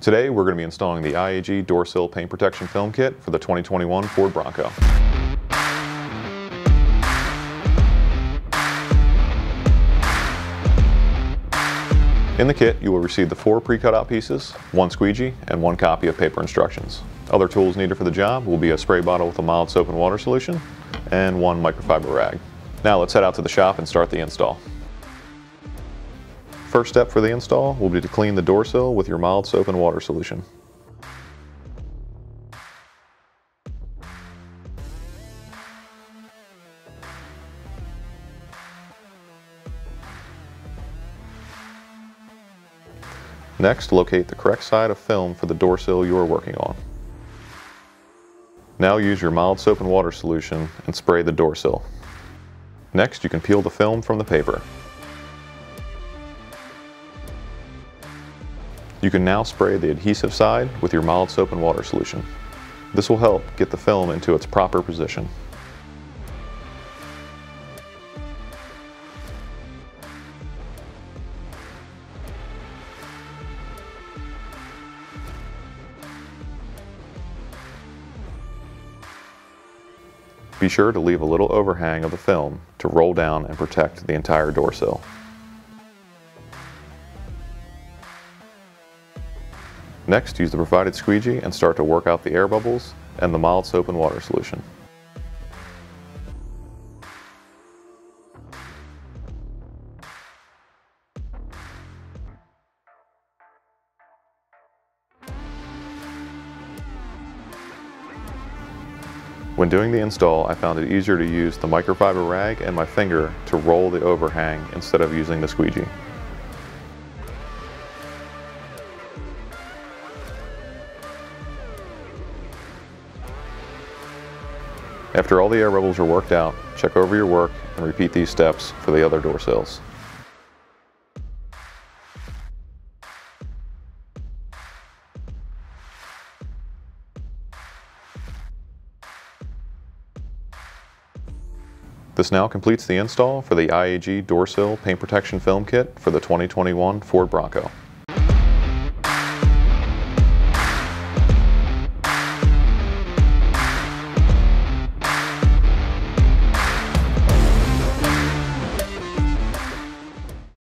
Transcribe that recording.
Today we're going to be installing the IAG door sill paint protection film kit for the 2021 Ford Bronco. In the kit you will receive the 4 pre-cut out pieces, 1 squeegee, and 1 copy of paper instructions. Other tools needed for the job will be a spray bottle with a mild soap and water solution and 1 microfiber rag. Now let's head out to the shop and start the install. First step for the install will be to clean the door sill with your mild soap and water solution. Next, locate the correct side of film for the door sill you are working on. Now use your mild soap and water solution and spray the door sill. Next, you can peel the film from the paper. You can now spray the adhesive side with your mild soap and water solution. This will help get the film into its proper position. Be sure to leave a little overhang of the film to roll down and protect the entire door sill. Next, use the provided squeegee and start to work out the air bubbles and the mild soap and water solution. When doing the install, I found it easier to use the microfiber rag and my finger to roll the overhang instead of using the squeegee. After all the air bubbles are worked out, check over your work and repeat these steps for the other door sills. This now completes the install for the IAG door sill paint protection film kit for the 2021 Ford Bronco.